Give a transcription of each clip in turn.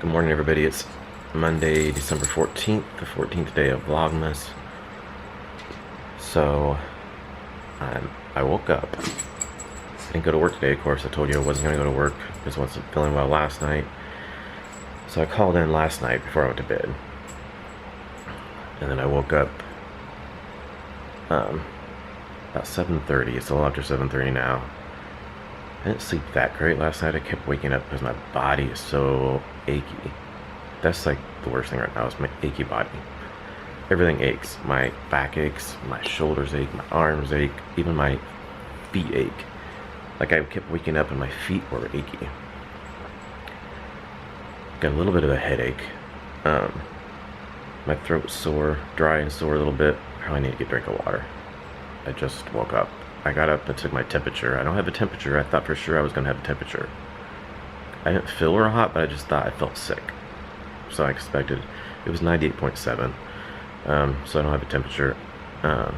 Good morning, everybody. It's Monday, December 14th, the 14th day of Vlogmas. So, I woke up. I didn't go to work today, of course. I told you I wasn't going to go to work because I wasn't feeling well last night. So I called in last night before I went to bed. And then I woke up about 7:30. It's a little after 7:30 now. I didn't sleep that great last night. I kept waking up because my body is so achy. That's like the worst thing right now is my achy body. Everything aches. My back aches, my shoulders ache, my arms ache, even my feet ache. Like I kept waking up and my feet were achy. Got a little bit of a headache. My throat's sore, dry and sore a little bit. Probably need to get a drink of water. I just woke up. I got up and took my temperature. I don't have a temperature. I thought for sure I was going to have a temperature. I didn't feel real hot, but I just thought I felt sick. So I expected, it was 98.7. So I don't have a temperature. I'm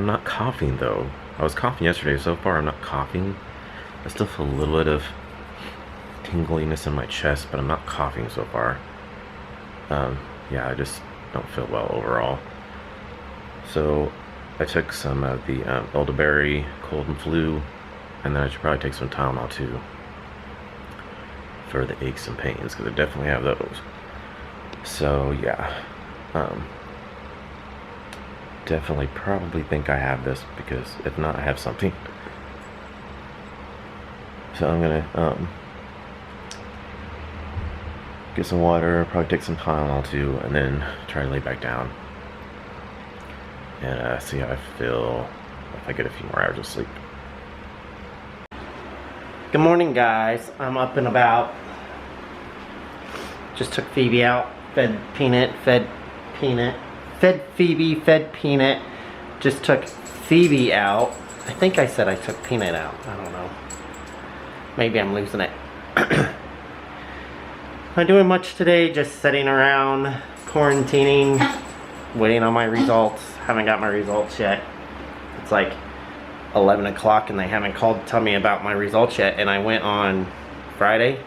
not coughing though. I was coughing yesterday. So far I'm not coughing. I still feel a little bit of tingliness in my chest, but I'm not coughing so far. Yeah, I just don't feel well overall. So I took some of the elderberry cold and flu, and then I should probably take some Tylenol too for the aches and pains, because I definitely have those. So yeah, definitely probably think I have this, because if not, I have something. So I'm gonna get some water, probably take some Tylenol too, and then try to lay back down and see how I feel if I get a few more hours of sleep. Good morning, guys. I'm up and about. Just took Phoebe out, fed Peanut, fed Phoebe, fed Peanut. Just took Phoebe out. I think I said I took Peanut out. I don't know. Maybe I'm losing it. Not doing much today, just sitting around, quarantining, waiting on my results. Haven't got my results yet. It's like 11 o'clock and they haven't called to tell me about my results yet. And I went on Friday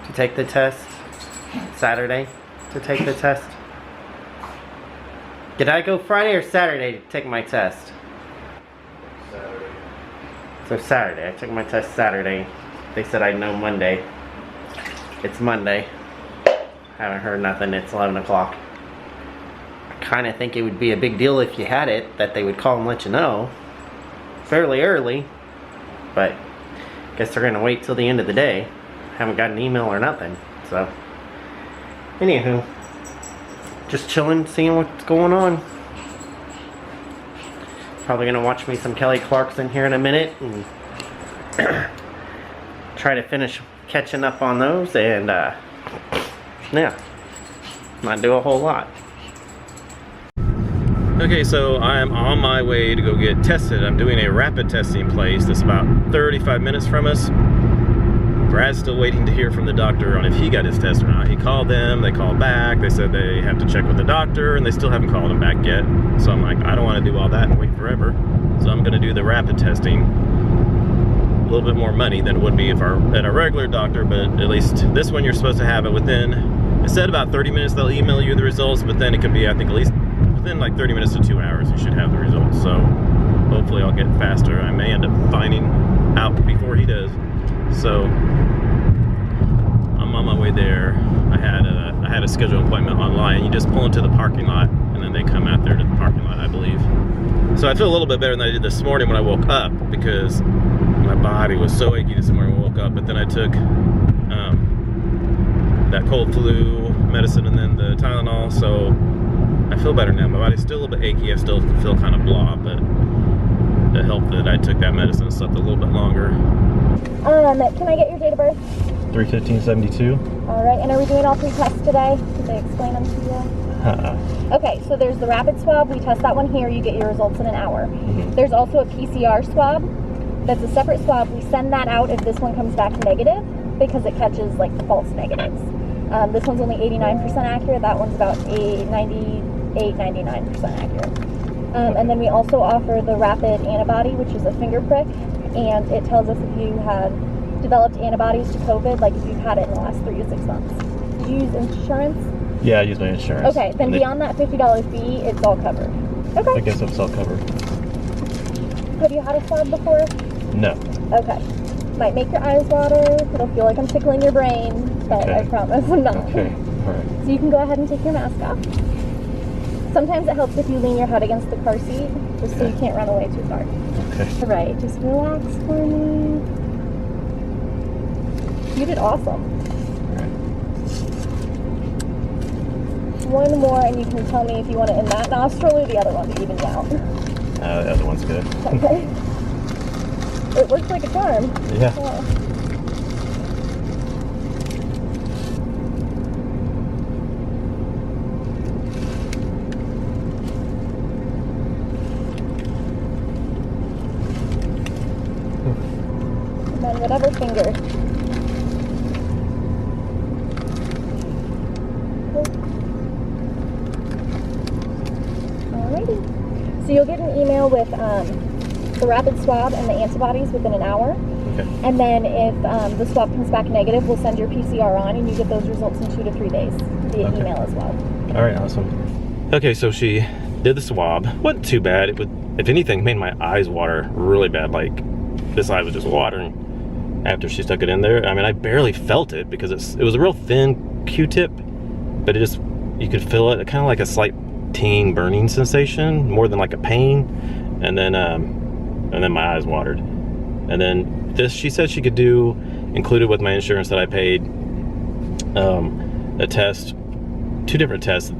to take the test, Saturday to take the test. Did I go Friday or Saturday to take my test? Saturday. So Saturday, I took my test Saturday. They said I'd know Monday. It's Monday. Haven't heard nothing. It's 11 o'clock. I kind of think it would be a big deal if you had it, that they would call and let you know fairly early, but I guess they're gonna wait till the end of the day. Haven't got an email or nothing. So anywho, just chilling, seeing what's going on. Probably gonna watch me some Kelly Clarkson here in a minute and try to finish catching up on those, and yeah, not do a whole lot. Okay, so I'm on my way to go get tested. I'm doing a rapid testing place that's about 35 minutes from us. Brad's still waiting to hear from the doctor on if he got his test or not. He called them, they called back, they said they have to check with the doctor, and they still haven't called him back yet. So I'm like, I don't want to do all that and wait forever. So I'm going to do the rapid testing. A little bit more money than it would be if at a regular doctor, but at least this one you're supposed to have it within, it said about 30 minutes they'll email you the results, but then it can be, I think, at least within like 30 minutes to 2 hours you should have the results. So hopefully I'll get faster. I may end up finding out before he does. So I'm on my way there. I had a scheduled appointment online. You just pull into the parking lot and then they come out there to the parking lot, I believe. So I feel a little bit better than I did this morning when I woke up, because my body was so achy this morning when I woke up. But then I took that cold flu medicine and then the Tylenol, so I feel better now. My body's still a little bit achy. I still feel kind of blah, but it helped that I took that medicine and slept a little bit longer. Can I get your date of birth? 3/15/72. Alright, and are we doing all 3 tests today? Did they explain them to you? Okay, so there's the rapid swab. We test that one here. You get your results in an hour. There's also a PCR swab. That's a separate swab. We send that out if this one comes back negative, because it catches like the false negatives. This one's only 89% accurate. That one's about 99% accurate. And then we also offer the rapid antibody, which is a finger prick, and it tells us if you have developed antibodies to COVID, like if you've had it in the last 3 to 6 months. Do you use insurance? Yeah, I use my insurance. Okay, then beyond that $50 fee, it's all covered. Okay. I guess it's all covered. Have you had a swab before? No. Okay. Might make your eyes water. It'll feel like I'm tickling your brain, but I promise I'm not. Okay. All right. So you can go ahead and take your mask off. Sometimes it helps if you lean your head against the car seat, just so you can't run away too far. Okay. All right, just relax for me. You did awesome. All right. One more, and you can tell me if you want it in that nostril or the other one to even you out. The other one's good. Okay. It looks like a charm. Yeah. And then whatever finger. Alrighty. So you'll get an email with the rapid swab and the antibodies within an hour. Okay. And then if the swab comes back negative, we'll send your PCR on and you get those results in 2 to 3 days via email as well. All right, awesome. Okay, so she did the swab. Wasn't too bad. It would, if anything, made my eyes water really bad. Like this eye was just watering after she stuck it in there. I mean, I barely felt it because it was a real thin Q-tip, but it just, you could feel it, kind of like a slight tingling burning sensation, more than like a pain. And then my eyes watered. And then this, she said she could do, included with my insurance that I paid, a test, 2 different tests.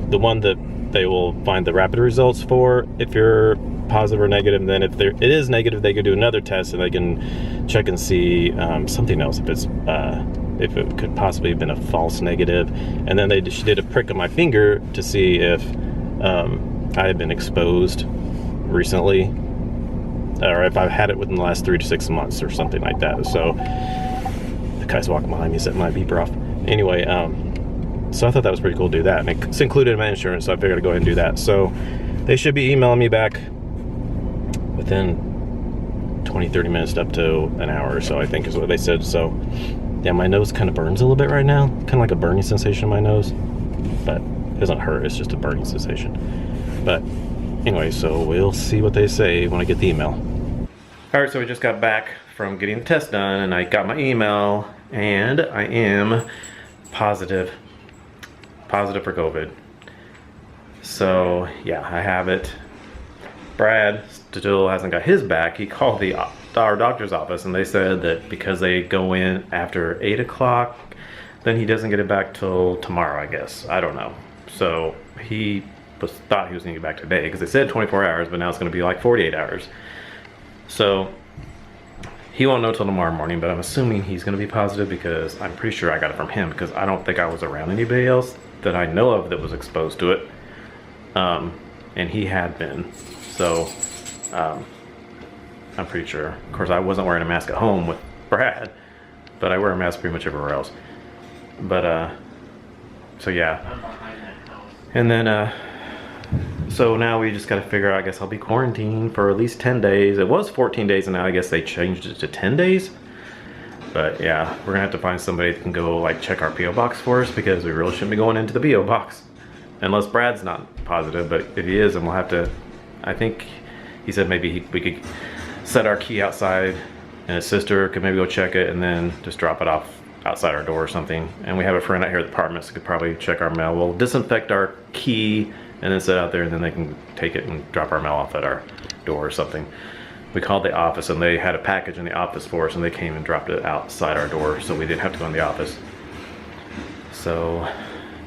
The one that they will find the rapid results for if you're positive or negative, and then if it is negative, they could do another test and they can check and see something else, if it could possibly have been a false negative. And then she did a prick of my finger to see if I had been exposed recently, or if I've had it within the last 3 to 6 months or something like that. So the guy's walking behind me, setting my beeper off. Anyway, so I thought that was pretty cool to do that, and it's included in my insurance, so I figured I'd go ahead and do that. So they should be emailing me back within 20-30 minutes up to an hour or so, I think is what they said. So yeah, my nose kind of burns a little bit right now, kind of like a burning sensation in my nose, but it doesn't hurt, it's just a burning sensation. But anyway, so we'll see what they say when I get the email. All right, so we just got back from getting the test done, and I got my email, and I am positive for COVID. So yeah, I have it. Brad still hasn't got his back. He called our doctor's office, and they said that because they go in after 8 o'clock, then he doesn't get it back till tomorrow, I guess. I don't know. So he thought he was gonna get back today, because they said 24 hours, but now it's gonna be like 48 hours. So he won't know till tomorrow morning, but I'm assuming he's gonna be positive, because I'm pretty sure I got it from him, because I don't think I was around anybody else that I know of that was exposed to it. And he had been. So I'm pretty sure. Of course, I wasn't wearing a mask at home with Brad, but I wear a mask pretty much everywhere else. But so yeah. And then so now we just got to figure out, I guess I'll be quarantined for at least 10 days. It was 14 days, and now I guess they changed it to 10 days. But yeah, we're gonna have to find somebody that can go like check our P.O. box for us, because we really shouldn't be going into the P.O. box. Unless Brad's not positive, but if he is, then we'll have to, I think he said maybe we could set our key outside, and his sister could maybe go check it and then just drop it off outside our door or something. And we have a friend out here at the apartment that could probably check our mail. We'll disinfect our key and then set it out there, and then they can take it and drop our mail off at our door or something. We called the office, and they had a package in the office for us, and they came and dropped it outside our door, so we didn't have to go in the office. So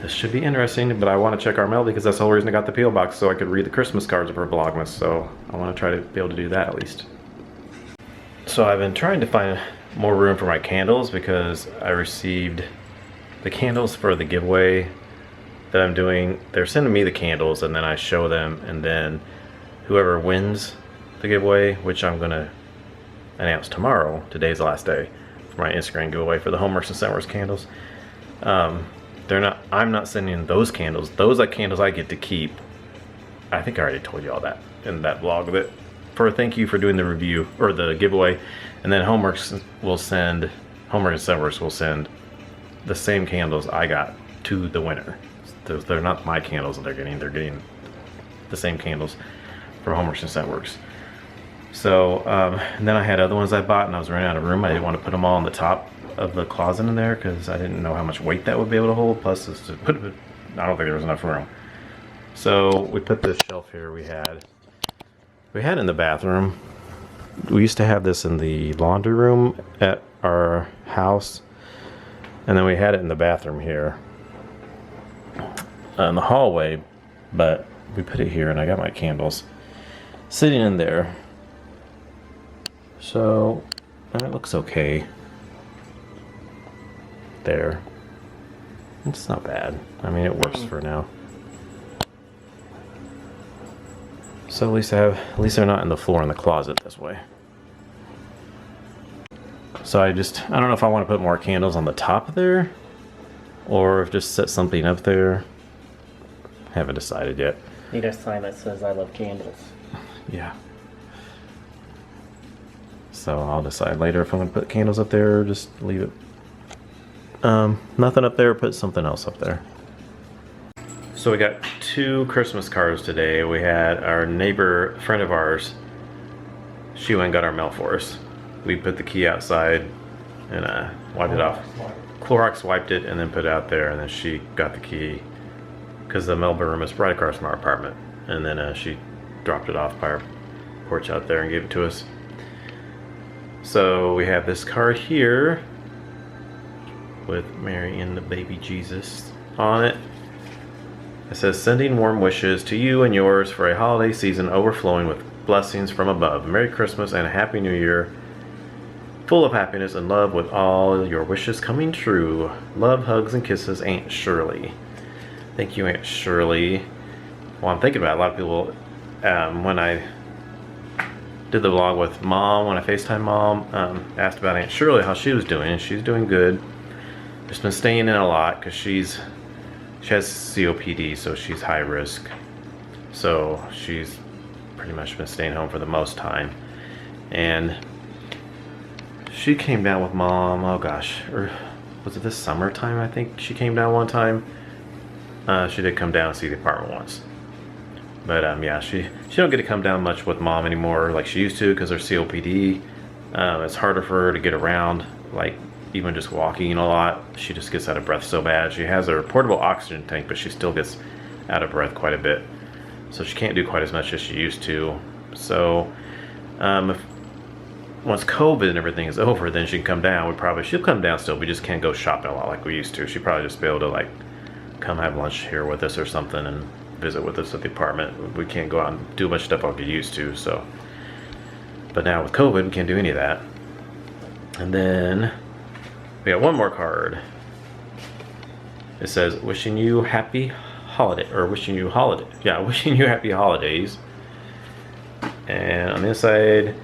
this should be interesting, but I want to check our mail because that's the whole reason I got the P.O. box, so I could read the Christmas cards of our Vlogmas. So I want to try to be able to do that at least. So I've been trying to find more room for my candles, because I received the candles for the giveaway that I'm doing. They're sending me the candles, and then I show them, and then whoever wins the giveaway, which I'm gonna announce tomorrow, today's the last day for my Instagram giveaway for the Homeworks and Summer's candles. I'm not sending those candles. Those are candles I get to keep. I think I already told you all that in that vlog, that for a thank you for doing the review or the giveaway, and then Homework and Sunworks will send the same candles I got to the winner. They're not my candles that they're getting the same candles from Homework and Sunworks. So and then I had other ones I bought, and I was running out of room. I didn't want to put them all on the top of the closet in there because I didn't know how much weight that would be able to hold. Plus, I don't think there was enough room. So we put this shelf here we had in the bathroom. We used to have this in the laundry room at our house, and then we had it in the bathroom here in the hallway, but we put it here, and I got my candles sitting in there. So it looks okay there. It's not bad. I mean, it works for now. So at least they're not in the floor in the closet this way. So I don't know if I want to put more candles on the top there, or if just set something up there. Haven't decided yet. Need a sign that says I love candles. Yeah. So I'll decide later if I'm going to put candles up there or just leave it. Nothing up there, put something else up there. So we got 2 Christmas cards today. We had our neighbor, friend of ours, she went and got our mail for us. We put the key outside and wiped it off. Clorox wiped it and then put it out there, and then she got the key because the mail room is right across from our apartment. And then she dropped it off by our porch out there and gave it to us. So we have this card here with Mary and the baby Jesus on it. It says, sending warm wishes to you and yours for a holiday season overflowing with blessings from above. Merry Christmas and a Happy New Year, full of happiness and love with all your wishes coming true. Love, hugs, and kisses, Aunt Shirley. Thank you, Aunt Shirley. Well, I'm thinking about it. A lot of people, when I did the vlog with Mom, when I FaceTime Mom, asked about Aunt Shirley, how she was doing, and she's doing good. Just been staying in a lot because she has COPD, so she's high risk. So she's pretty much been staying home for the most time. And she came down with Mom, oh gosh, or was it this summertime? I think she came down one time. She did come down and see the apartment once. But yeah, she don't get to come down much with Mom anymore like she used to because her COPD. It's harder for her to get around, like even just walking a lot. She just gets out of breath so bad. She has her portable oxygen tank, but she still gets out of breath quite a bit. So she can't do quite as much as she used to. So once COVID and everything is over, then she can come down. She'll come down still. We just can't go shopping a lot like we used to. She'd probably just be able to like come have lunch here with us or something and visit with us at the apartment. We can't go out and do much stuff like we used to. So, but now with COVID, we can't do any of that. And then we got one more card. It says, wishing you happy holiday, or wishing you holiday. Yeah, wishing you happy holidays. And on the inside,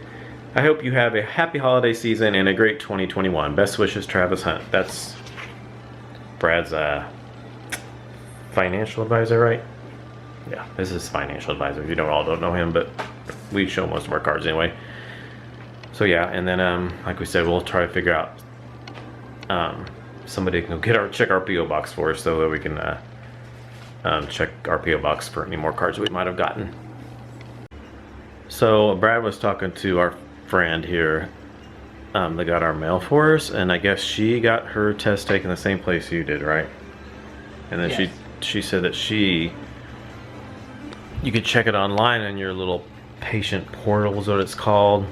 I hope you have a happy holiday season and a great 2021. Best wishes, Travis Hunt. That's Brad's financial advisor, right? Yeah, this is financial advisor. You don't know him, but we show most of our cards anyway. So yeah, and then like we said, we'll try to figure out somebody can go check our PO box for us so that we can check our PO box for any more cards we might have gotten. So Brad was talking to our friend here that got our mail for us, and I guess she got her test taken the same place you did, right? And then yes. she said that you could check it online in your little patient portal is what it's called,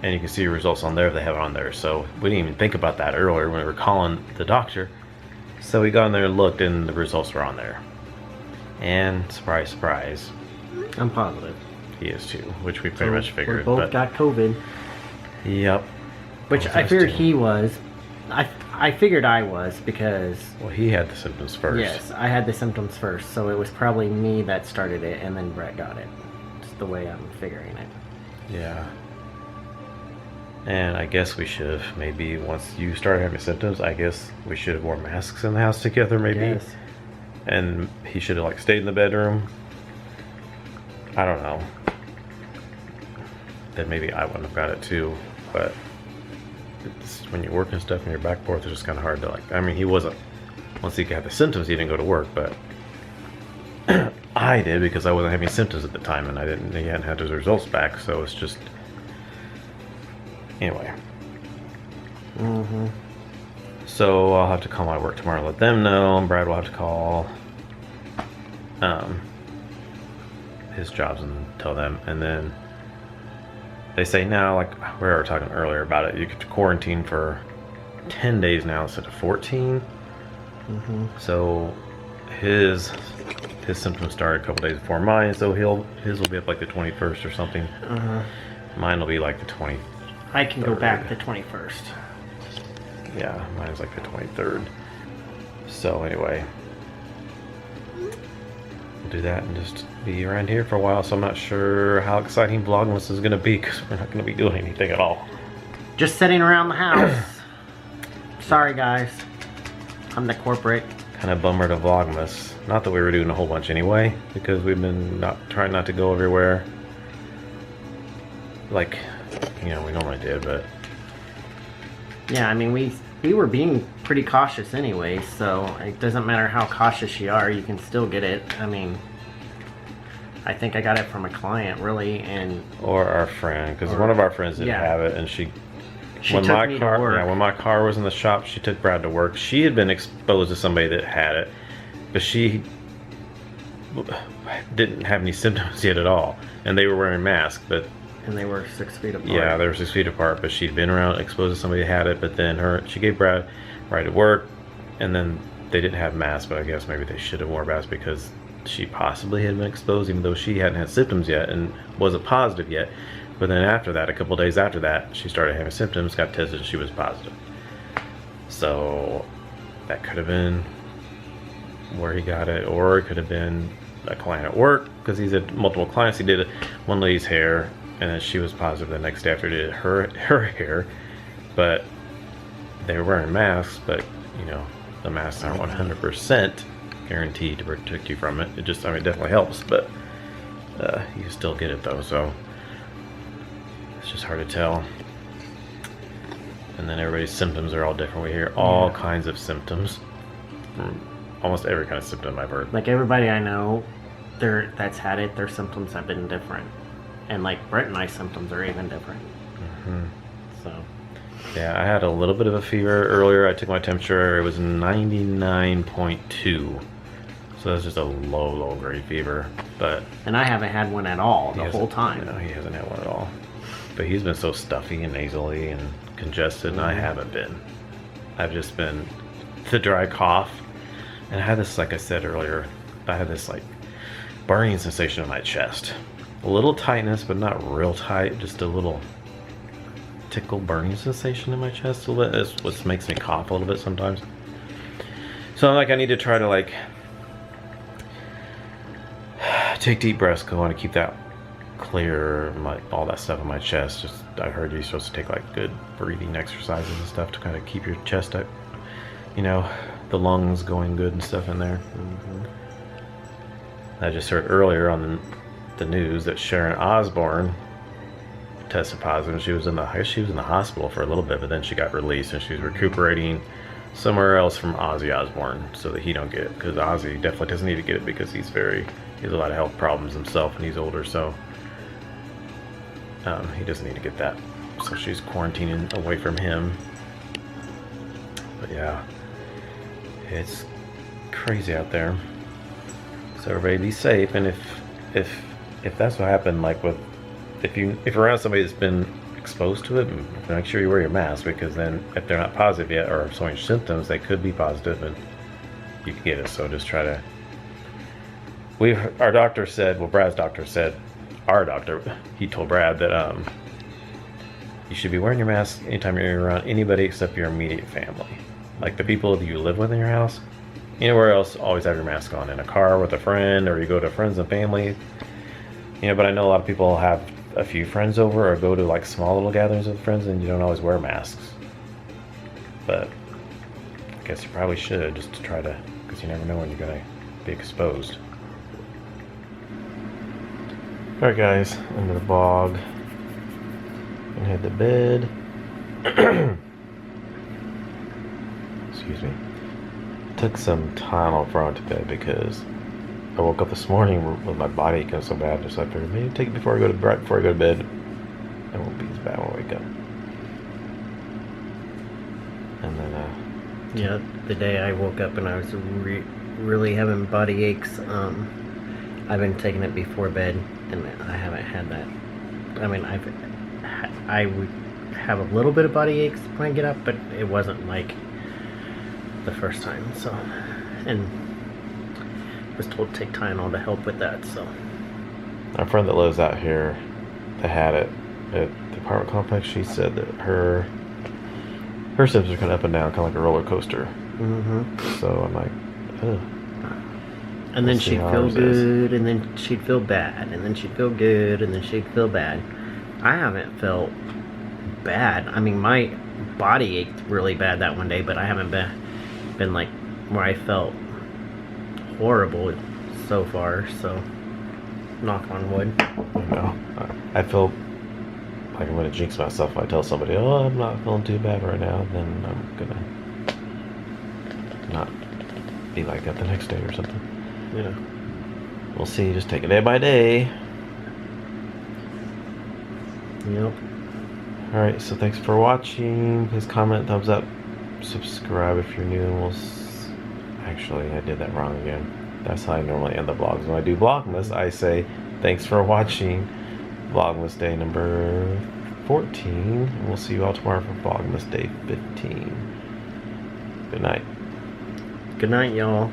and you can see your results on there if they have it on there. So we didn't even think about that earlier when we were calling the doctor. So we got in there and looked, and the results were on there. And surprise, surprise, I'm positive. He is too, which we pretty much figured. We both got COVID. Yep. Which I figured he was. I figured I was because... Well, he had the symptoms first. Yes, I had the symptoms first, so it was probably me that started it, and then Brett got it. It's the way I'm figuring it. Yeah. And I guess we should have, maybe once you started having symptoms, I guess we should have worn masks in the house together, maybe. Yes. And he should have like stayed in the bedroom. I don't know. then maybe I wouldn't have got it too. But it's, when you're working stuff and you're back and forth, it's just kind of hard to like. I mean, he wasn't. Once he got the symptoms, he didn't go to work, but I did because I wasn't having symptoms at the time, and I didn't. He hadn't had his results back, so it's just anyway. So I'll have to call my work tomorrow, and let them know, and Brad will have to call his jobs and tell them, and then they say now, like we were talking earlier about it, you get quarantine for 10 days now instead of 14. So his symptoms started a couple days before mine, so his will be up like the 21st or something. Mine will be like the 20th. I can go back the 21st. Yeah, mine's like the 23rd. So anyway, we'll do that and just be around here for a while. So I'm not sure how exciting Vlogmas is going to be because we're not going to be doing anything at all. Just sitting around the house. Sorry guys, I'm the corporate. Kind of bummer to Vlogmas. Not that we were doing a whole bunch anyway, because we've been trying not to go everywhere like, you know, we normally did, but yeah, I mean, we were being pretty cautious anyway, so it doesn't matter how cautious you are, you can still get it. I mean, I think I got it from a client, really, and or our friend, because one of our friends didn't have it, and she when took me to work. when my car was in the shop, she took Brad to work. She had been exposed to somebody that had it, but she didn't have any symptoms yet at all, and they were wearing masks, but. And they were 6 feet apart. Yeah, they were 6 feet apart, but she'd been around exposed to somebody that had it, but then she gave Brad a ride to work, and then they didn't have masks, but I guess maybe they should have worn masks because she possibly had been exposed, even though she hadn't had symptoms yet and wasn't positive yet. But then after that, a couple days after that, she started having symptoms, got tested, and she was positive. So that could have been where he got it, or it could have been a client at work, because he's had multiple clients. He did one lady's hair, and then she was positive the next day after he did her hair, but they were wearing masks, but you know, the masks aren't 100% guaranteed to protect you from it. It just, I mean, it definitely helps, but you can still get it though, so it's just hard to tell. And then everybody's symptoms are all different. We hear all kinds of symptoms, almost every kind of symptom I've heard. Like everybody I know that's had it, their symptoms have been different. And like Brett and my symptoms are even different. So yeah, I had a little bit of a fever earlier. I took my temperature, it was 99.2, so that's just a low grade fever. And I haven't had one at all the whole time. No, he hasn't had one at all, but he's been so stuffy and nasally and congested, and I haven't been. I've just been the dry cough, and I had this, like I said earlier, I had this like burning sensation in my chest. A little tightness, but not real tight, just a little tickle burning sensation in my chest. That's what makes me cough a little bit sometimes. So I'm like, I need to try to like take deep breaths, because I want to keep that clear, all that stuff in my chest. Just, I heard you're supposed to take like good breathing exercises and stuff to kind of keep your chest up, you know, the lungs going good and stuff in there. I just heard earlier on the news that Sharon Osbourne tested positive. She was in the hospital for a little bit, but then she got released and she's recuperating somewhere else from Ozzy Osbourne, so that he don't get it, because Ozzy definitely doesn't need to get it, because he has a lot of health problems himself and he's older, so he doesn't need to get that. So she's quarantining away from him. But yeah, it's crazy out there. So everybody be safe, and if that's what happened, like if you're around somebody that's been exposed to it, make sure you wear your mask, because then if they're not positive yet or showing symptoms, they could be positive and you can get it. So just try to. Our doctor said, well, Brad's doctor said, he told Brad that you should be wearing your mask anytime you're around anybody except your immediate family, like the people that you live with in your house. Anywhere else, always have your mask on. In a car with a friend, or you go to friends and family. You know, but I know a lot of people have a few friends over, or go to like small little gatherings with friends, and you don't always wear masks. But I guess you probably should, just to try to, because you never know when you're going to be exposed. Alright guys, into the vlog. and head to bed. Excuse me. Took some time off going to bed because I woke up this morning with my body aching so bad. Just I figured maybe take it before I go to bed. It won't be as bad when I wake up. And then yeah, the day I woke up and I was really having body aches. I've been taking it before bed, and I haven't had that. I mean, I would have a little bit of body aches when I get up, but it wasn't like the first time. So, and was told to take Tylenol to help with that. So, our friend that lives out here, that had it at the apartment complex, she said that her symptoms are kind of up and down, kind of like a roller coaster. So I'm like, ugh. And then she'd feel good, and then she'd feel bad, and then she'd feel good, and then she'd feel bad. I haven't felt bad. I mean, my body ached really bad that one day, but I haven't been like where I felt horrible so far. So, knock on wood. No, I feel like I'm gonna jinx myself if I tell somebody, "Oh, I'm not feeling too bad right now." Then I'm gonna not be like that the next day or something. Yeah. We'll see. Just take it day by day. Yep. Alright, so thanks for watching. Please comment, thumbs up, subscribe if you're new, and actually, I did that wrong again. That's how I normally end the vlogs. When I do Vlogmas, I say, thanks for watching Vlogmas day number 14. And we'll see you all tomorrow for Vlogmas day 15. Good night. Good night, y'all.